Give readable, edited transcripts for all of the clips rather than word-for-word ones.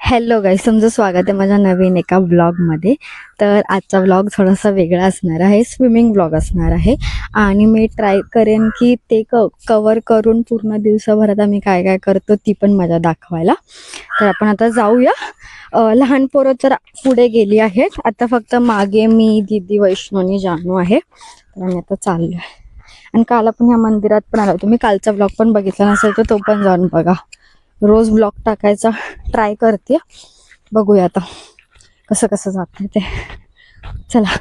Hello गाईस, तुमचं स्वागत आहे माझ्या नवीन एका व्लॉगमध्ये. तर आजचा व्लॉग थोडासा वेगळा असणार आहे, स्विमिंग व्लॉग असणार आहे. आणि मी ट्राय करेन की ते कवर करून पूर्ण दिवसाभरात आम्ही काय काय करतो ती पण मजा दाखवायला. तर आपण आता जाऊया. लहान पोरं तर पुढे गेली आहेत, आता फक्त मागे मी, दीदी, वैष्णवी, जानू आहे. तर आम्ही आता चाललो आहे. आणि काल आपण ह्या मंदिरात पण आलो. तुम्ही कालचा व्लॉग पण बघितला नसेल तर तो पण जाऊन बघा. रोज ब्लॉग टाकायचा ट्राय करते, बघूया आता कसं कसं जाते ते. चला,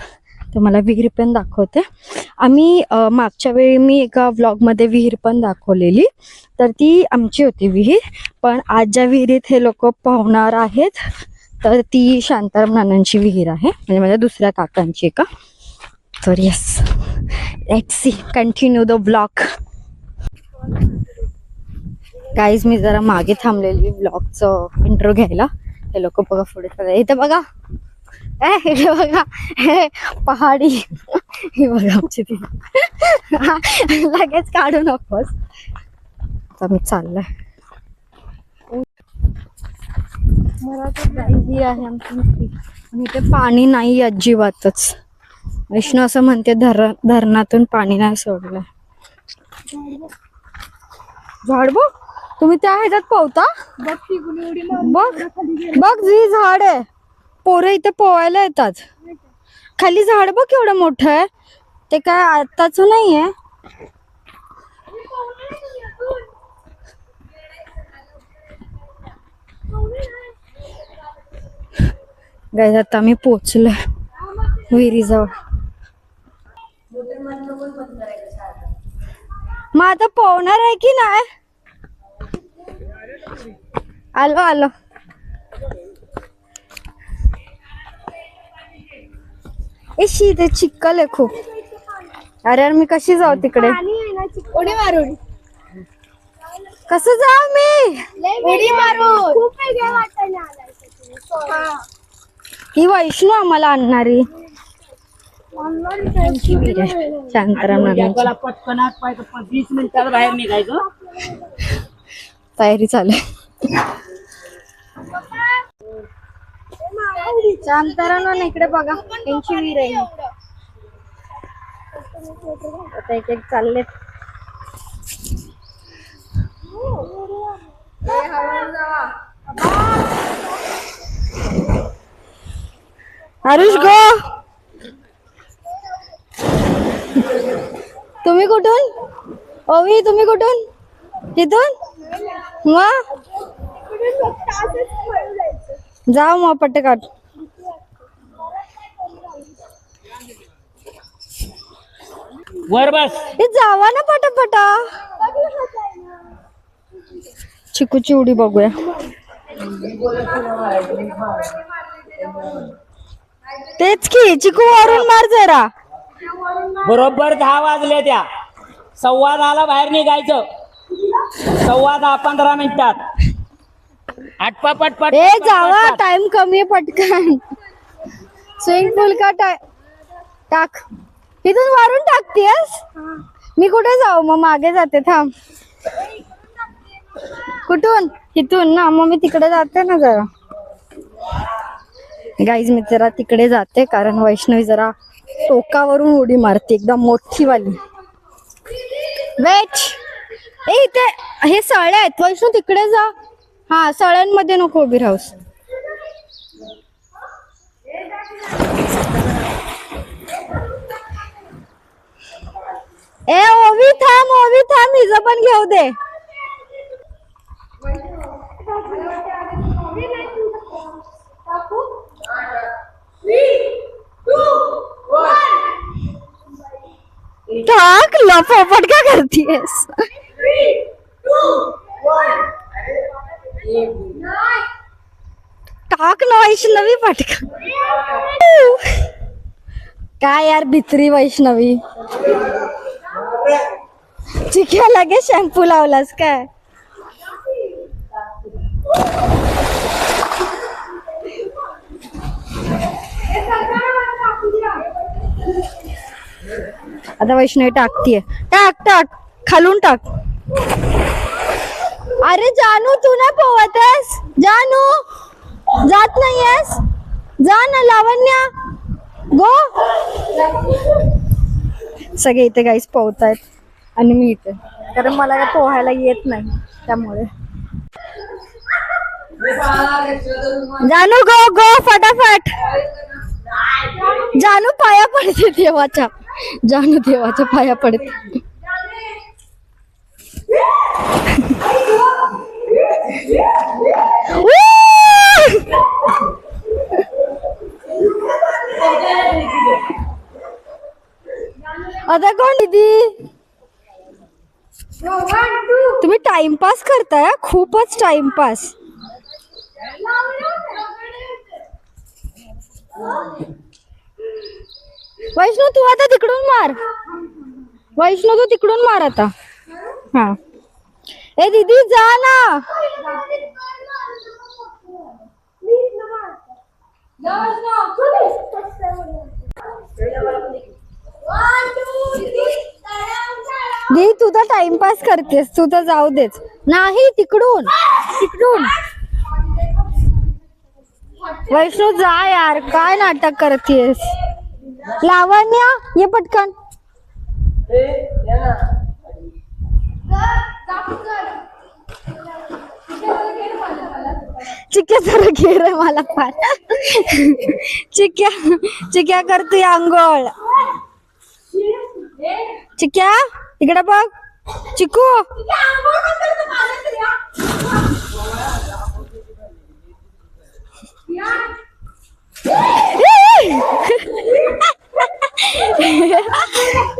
तुम्हाला विहीर पण दाखवते. आम्ही मागच्या वेळी मी एका व्लॉगमध्ये विहीर पण दाखवलेली, तर ती आमची होती विहीर. पण आज ज्या विहिरीत हे लोक पाहुणार आहेत तर ती शांताराम नानांची विहीर आहे, म्हणजे माझ्या दुसऱ्या काकांची एका. तर yes, let's see, continue the blog. Guys, मी जरा मागे थांबलेली व्लॉगचं इंट्रो घ्यायला. हे लोक बघा पुढे सगळे. इथे बघा, हे बघा, हे पहाडी, हे बघा आमची ती. लगेच काढू नकोस. आता मी चाललंय. ही आहे आमची. आणि इथे पाणी नाही अजिबातच. विष्णू असं म्हणते धरणातून पाणी नाही सोडलंय. झाड बघ, तुम्ही त्या ह्याच्यात पोहता? बघ बघ, जी झाड आहे. पोरं इथे पोहायला येतात. खाली झाड बघ केवढं मोठं आहे. ते काय आताच नाहीये. गाईज, आता मी पोचलोय विहिरीजवळ. मग आता पोहणार आहे की नाही? आलो आलो. एशी, ते चिखल आहे खूप. अरे मी कशी जाऊ तिकडे? उडी मारून. कसं जाऊ मी? उडी मारून. खूप वेगळं वाटायला. ही वैष्णू आम्हाला आणणारी. शांताराम नानांची पटकन 20 मिनिटात बाहेर निघायचं. तयारी चालू. शांताराम इकडे बघा, त्यांची विहीर आहे. आता एक एक चाललेत. हरीश गो, तुम्ही कुठून? ओवी, तुम्ही कुठून? तिथून मग जाऊ मग पटकन. वर बस. हे जावा ना पटापटा. चिकूची उडी बघूया. तेच की, चिकू वरून मार जरा. बरोबर 10 वाजले. त्या 10:15 बाहेर निघायचं. 10:15 मिनिटात. आटपा पटपट. ए जावा, टाइम कमी आहे, पटकन. स्विमिंग पूल का टाक. इथून वरून टाकतेस? मी कुठे जाऊ मग? मागे जाते, थांब. कुठून? इथून ना, मग मी तिकडे जाते ना जरा. गाईज, मी जरा तिकडे जाते कारण वैष्णवी जरा टोकावरून उडी मारते, एकदम मोठी वाली. वेट, ए इथे हे सळे आहेत. वैष्णू तिकडे जा. हा, सळ्यांमध्ये नको उभी राहूस. ए ओवी थांब, ओवी थांब, हिज पण घेऊ दे. टाक, लपोपट का करतीयस? टाक ना वैष्णवी, पटकन. काय यार, भित्री वैष्णवी. चिक्या लगेच शॅम्पू लावलास काय? आता वैष्णवी टाकतीये. टाक टाक, खालून टाक. अरे जानू, तू नाही पोहतेस? जानू जात नाहीयेस? जा ना लावण्या, गो. सगळे इथे गाईस पोहतायत आणि मी इथे, कारण मला काय पोहायला येत नाही त्यामुळे. जानू गो गो फटाफट. जानू पाया पडते देवाच्या, जानू देवाच्या पाया पडते. आता कोण दीदी? तुम्ही टाइमपास करताय, खूपच टाइमपास. वैष्णव तू आता तिकडून मार, वैष्णव तू तिकडून मार आता. हा ए दीदी जा ना. दी तू तर टाइमपास करतेस, तू तर जाऊ देच. नाही तिकडून तिकडून. वैष्णव जा यार, काय नाटक करतेस. लावण्या ये पटकन. चिक्या जरा घे रे मला फार. चिक्या चिक्या करतोय आंघोळ. चिक्या इकडे बघ. चिकू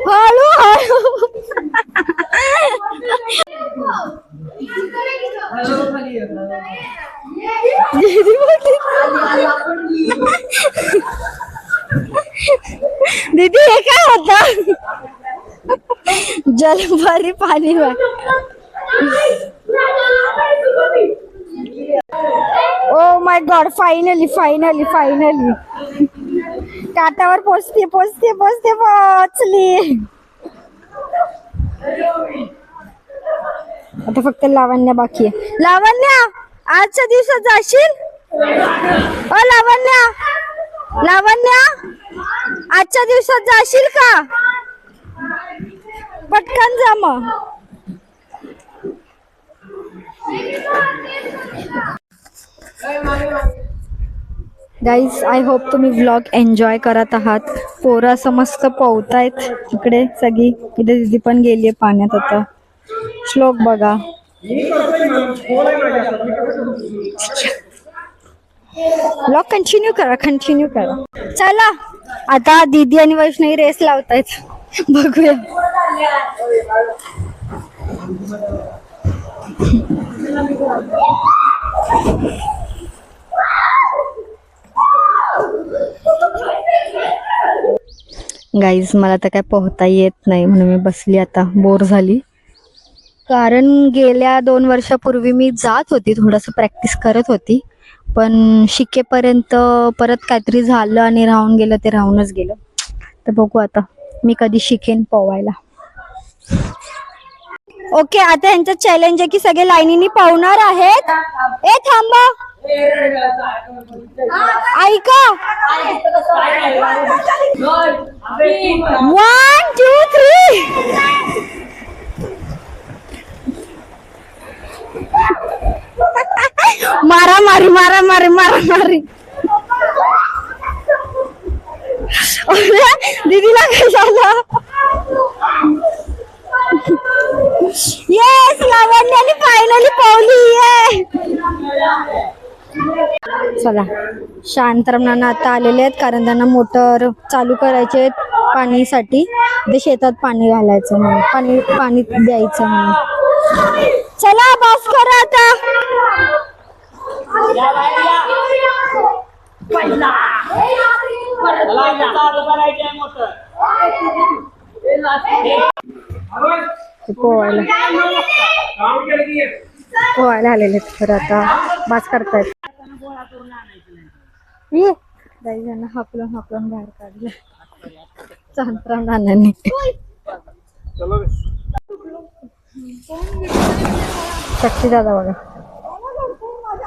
हळू हळू. दीदी हे काय होत? जलभरी पाणी. Oh my God, finally finally finally काटावर पोचते पोचते पोचते पोचली. आता फक्त लावण्या बाकी आहे. लावण्या आजच्या दिवसात जाशील? ओ लावण्या, लावण्या आजच्या दिवसात जाशील का? पटकन जा मग. गाईज आय होप तुम्ही व्लॉग एन्जॉय करत आहात. पोरं असं मस्त पोहतायत इकडे सगळी. इथे दिदी पण गेलीये पाण्यात. आता श्लोक बघा. व्लॉग कंटिन्यू करा, कंटिन्यू करा. चला आता दीदी आणि वैष्णवी रेस लावतायत, बघूया. गाईज मला तर काय पोहता येत नाही म्हणून मी बसली आता, बोर झाली. कारण गेल्या 2 वर्षापूर्वी मी जात होती, थोडंसं प्रॅक्टिस करत होती, पण शिकेपर्यंत परत काहीतरी झालं आणि राहून गेलं, ते राहूनच गेलं. तर बघू आता मी कधी शिकेन पोवायला. ओके आता यांचं चॅलेंज आहे की सगळे लाईनीने पावणार आहेत. ए थांबा, ऐका. 1 2 3. मारा मारी मारा मारी मारा मारी. दीदीला काय झालं? येस लावण्याने फायनली पावली. चला शांतरामनाना आता आलेले आहेत, कारण त्यांना मोटर चालू करायचे पाणीसाठी. ते शेतात पाणी घालायचं म्हणून, पाणी पाणी द्यायचं म्हणून. चला बस करा आता. पोहायला पोहायला आलेले तर आता बास करतायत. जण हाकलून हाकलून बाहेर काढलं शांतराम नानांनी. शक्ती दादा बघा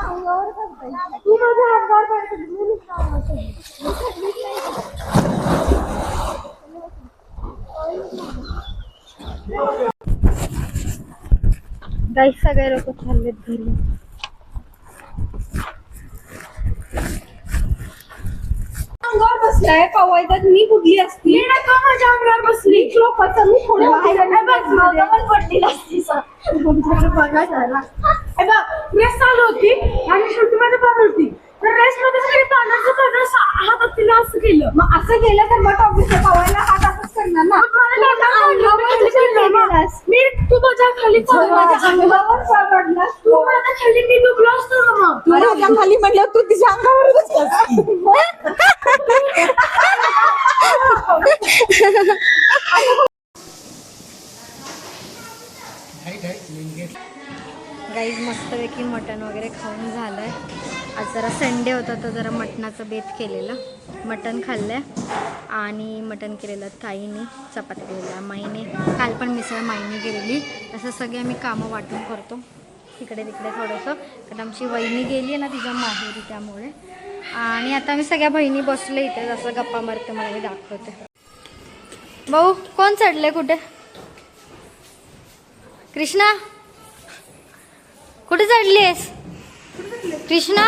तू माझ्या अंगावर पाडतेस, मी नुसतं अंगावर पाडते. गाईस सगळे लोक चाललेत घरी. अंगावर बसलाय पवायच्यात मी कुठली असती? मी नाही का माझ्या अंगावर बसली. लोकांचं मी थोडं बाहेर पण पडलेला असती बघा जरा. रेस चालू होती आणि शेवटी माझ्या पान होती. तर रेस मध्ये सगळी पाण्याचं हातात तिला असं केलं. मग असं केलं तर मग ऑफिसला पवायला हात असंच करणार ना. मी तू माझ्या खाली अंगावर पडला. तू माझ्या खाली मी डुबलो असतो ना. मग तू माझ्या खाली म्हटलं तू तिच्या अंगावरच गाईज मस्तपैकी मटण वगैरे खाऊन झालंय. आज जरा संडे होता तर जरा मटणाचं बेत केलेलं. मटण खाल्लं आणि मटण केलेलं ताईने, चपात्या केलेल्या माईने, काल पण मिसळ माईने केलेली. असं सगळे आम्ही कामं वाटून करतो तिकडे तिकडे थोडंसं, कारण आमची वहिनी गेली आहे ना तिच्या माहेरी, त्यामुळे. आणि आता आम्ही सगळ्या बहिणी बसलो इथे, जसं गप्पा मारते मला मी दाखवते. भाऊ कोण चढले कुठे? कृष्णा कुठे चढलीस? कृष्णा.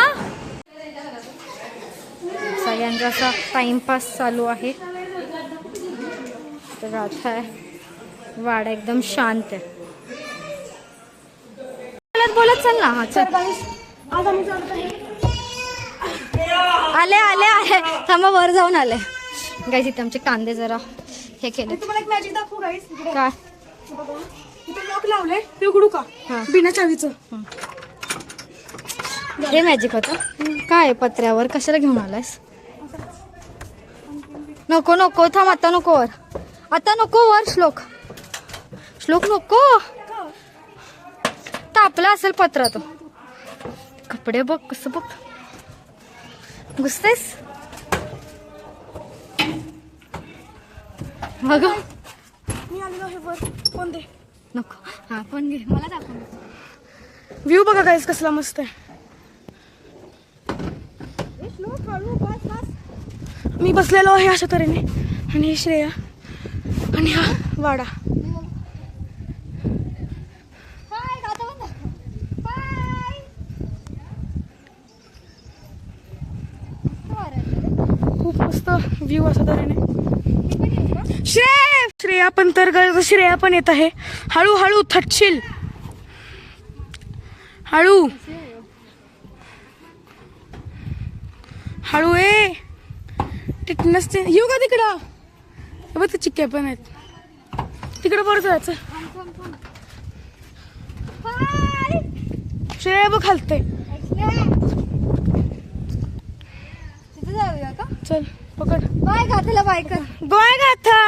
सगळ्यांचा असा टाइमपास चालू आहे. तर आता वाडा एकदम शांत आहे. बोलत बोलत चल ना. हा चल. आज आम्ही जात आहे. आले आले आले, थांबा वर जाऊन आले. गाईस इथे आमचे कांदे जरा हे केले. तुम्हाला एक मॅजिक दाखवू गाईस. काय? इथे लॉक लावलंय, ते उघडू का? हा. बिना चावीचं. हे मॅजिक होतं काय? पत्र्यावर कशाला घेऊन आलायस? नको नको, थांब, आता नको वर, आता नको वर. श्लोक श्लोक नको, तापला असेल पत्रा तो. कपडे बघ कसं बघ घुसतेस बघ. मी आलेलो आहे वर. फोन दे. नको. हा पण घे, मला दाखव. व्ह्यू बघा गाईस कसला मस्त आहे. मी बसलेलो आहे अशा तऱ्हेने, आणि श्रेया आणि हा वाडा. खूप मस्त व्ह्यू अशा तऱ्हेने. श्रेया पण तर श्रेया पण येत आहे. हळूहळू थटशील, हळू हळू. टिटनसचे येऊ का तिकडं? बघ ते चिक्क्या पण आहेत तिकडं. बरं जायचं. श्रेया बघ खालते. जाऊया का? चल पकड. बाय गाथेला बाय कर. गोय गाथा.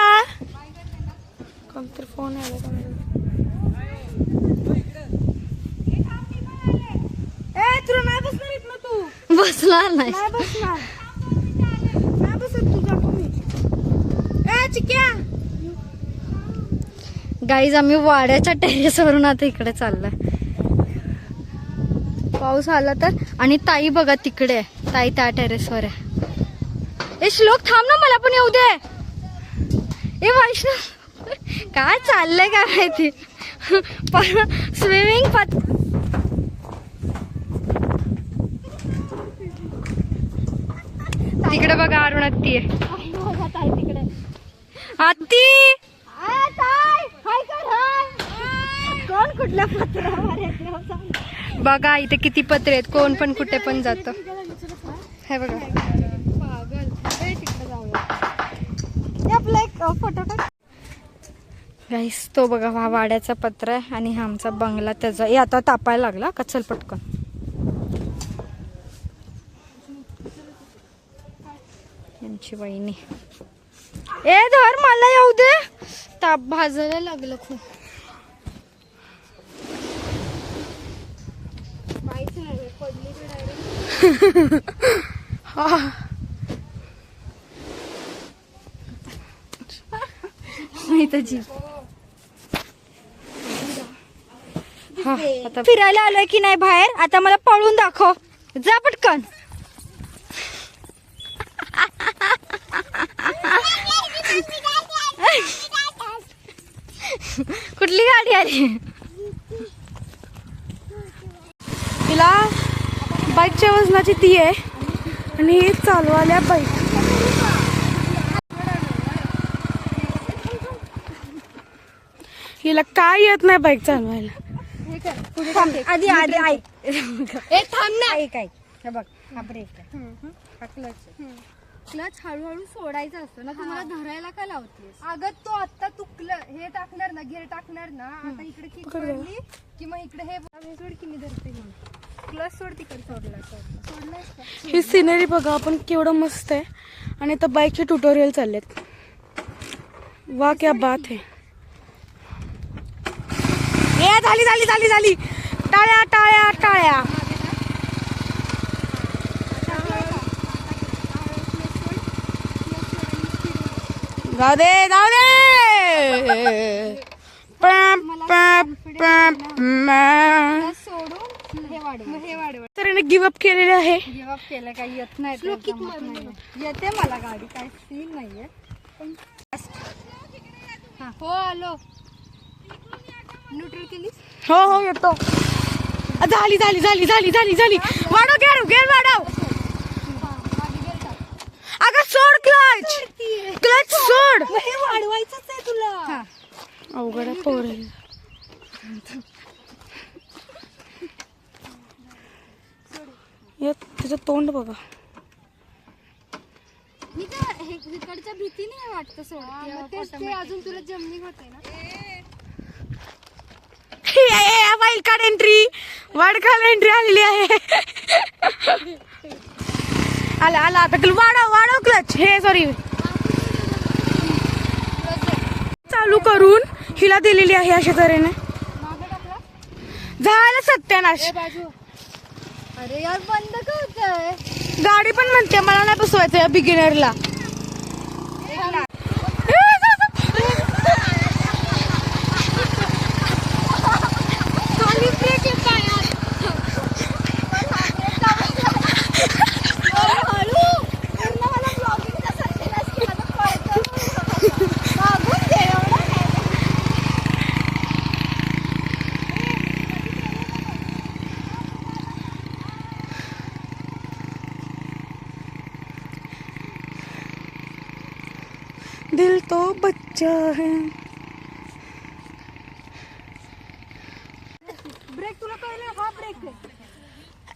कोणतरी फोन आला का? तुला नाही बसणार इथनं तू? बसणार नाही. नाही बसणार. नाही बसत तू. जातो मी. चिक्या. गाईज आम्ही वाड्याच्या टेरेसवरून आता इकडे चाललोय. पाऊस आला तर. आणि ताई बघा तिकडे आहे, ताई त्या टेरेसवर आहे. ए श्लोक थांब ना, मला पण येऊ दे. ए वैष्णव काय चाललंय काय माहिती. स्विमिंग तिकडे बघा अरुण आत्ती आहे. तिकडे आत्ती. कोण कुठल्या पत्रावर बघा इथे किती पत्रे आहेत. कोण पण कुठे पण जात. हे बघा आपला एक फोटो टाक. गाईस तो बघा हा वाड्याचा पत्रा आहे आणि हा आमचा बंगला त्याचा. हे आता तापायला लागला का? चल पटकन. यांची वहिनी. ए धर मला येऊ दे. ताप भाजायला लागलं खूप. आता फिरायला आलोय की नाही बाहेर, आता मला पळून दाखव, जा पटकन. कुठली गाडी आली? तिला बाईकच्या वजनाची ती आहे आणि चालवाल्या बाईक. हिला काय येत नाही बाईक चालवायला. आधी आधी ऐक, थांब ना. ऐक ऐक, हे बघ, हा ब्रेक आहे, हा क्लच. क्लच हळूहळू सोडायचा असतो ना, तुम्हाला धरायला का लावतेस? अगं तो आता तू हे टाकणार ना, गिअर टाकणार ना, आता इकडे किक सोडली कि मग इकडे हे सोड की मी धरते घेऊन. क्लच सोड, तिकडे सोडलायस का? ही सिनरी बघा आपण केवढं मस्त आहे. आणि आता बाईकचे ट्युटोरियल चाललेत. वा क्या बात है. ए झाली झाली झाली झाली. टाळ्या टाळ्या टाळ्या. जाऊ दे जाऊ दे. सोडून हे वाढव. तर याने गिव्ह अप केलेले आहे. गिव्ह अप केलं, काही येत नाही तर जमत नाही. येते मला गाडी, काय सीन नाहीये. हो आलो. न्यूट्रल केली. हो हो येतो. झाली झाली झाली झाली झाली झाली. वाढव गेर गेर वाढव. अगं सोड क्लच. क्लच सोड. हे वाढवायचंच आहे तुला. अवघड आहे पोर. त्याचं तोंड बघा. मी काय इकडच्या भीती नाही वाटत सोड. ते अजून तुला जमनिंग होते ना. Wild card entry. Wild card entry आलेली आहे. आला आला आता वाढव वाढव क्लच. हे सॉरी चालू करून हिला दिलेली आहे अशा तऱ्हेने. झालं सत्यानाश. अरे यार बंद का होतंय. गाडी पण म्हणते मला नाही बसवायचं या बिगिनरला. दिल तो बच्चा है. ब्रेक तुला कळलं. हा ब्रेक आहे.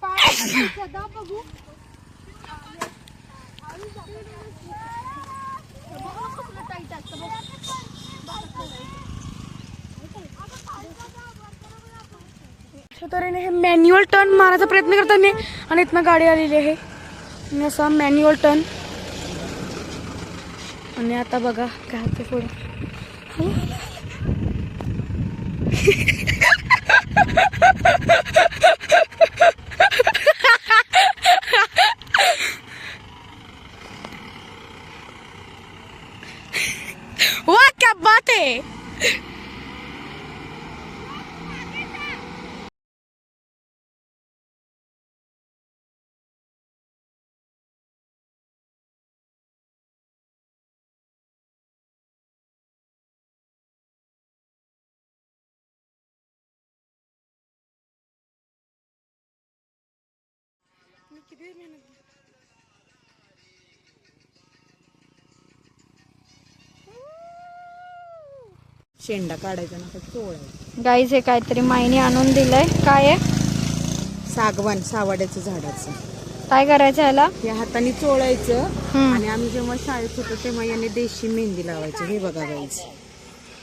पाय दाब बघू. टाईट असतं बघ. अशा तऱ्हेने हे मॅन्युअल टर्न मारायचा प्रयत्न करताना आणि इथनं गाडी आलेली आहे. आणि असा मॅन्युअल टर्न. आणि आता बघा काय होते पुढे. वाह क्या बात है. शेंडा काढायचा ना चोळायचा. गाईज हे काहीतरी माईने आणून दिलंय. काय आहे? सागवान सावड्याचं झाडाचं. काय करायचं याला? या हाताने चोळायचं. आणि आम्ही जेव्हा शाळेत होतो तेव्हा याने देशी मेहंदी लावायची. हे बघा गाईज,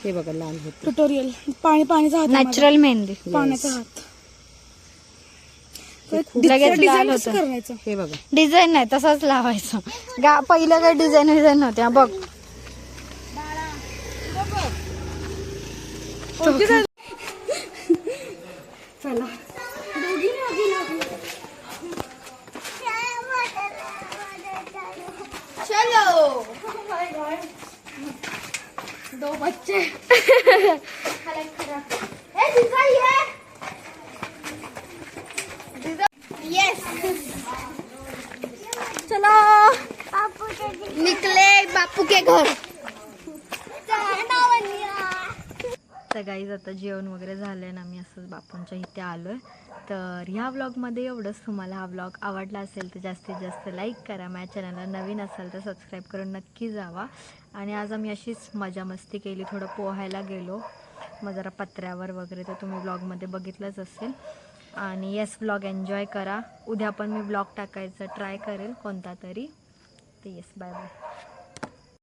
हे बघा लाल होत. ट्युटोरियल. पाण्याचा हात. नॅचरल मेहंदी. पाण्याचा हात. लगेच लाल होतं. करायचं. हे बघा डिझाईन नाही, तसंच लावायचं. पहिलं काय डिझाईन नव्हते. बघ चला चलो. दो बच्चे. चलो निकले बापू के घर. तर गाईज आता जेवण वगैरे झालं आहे ना, मी असंच बापूंच्या इथे आलो आहे. तर ह्या व्लॉगमध्ये एवढंच. तुम्हाला हा व्लॉग आवडला असेल तर जास्तीत जास्त लाईक करा. माझ्या चॅनलला नवीन असाल तर सबस्क्राईब करून नक्की जावा. आणि आज आम्ही अशीच मजा मस्ती केली, थोडं पोहायला गेलो, मग जरा पत्र्यावर वगैरे, तर तुम्ही व्लॉगमध्ये बघितलंच असेल. आणि येस, व्लॉग एन्जॉय करा. उद्या पण मी व्लॉग टाकायचं ट्राय करेल कोणता तरी. तर येस, बाय बाय.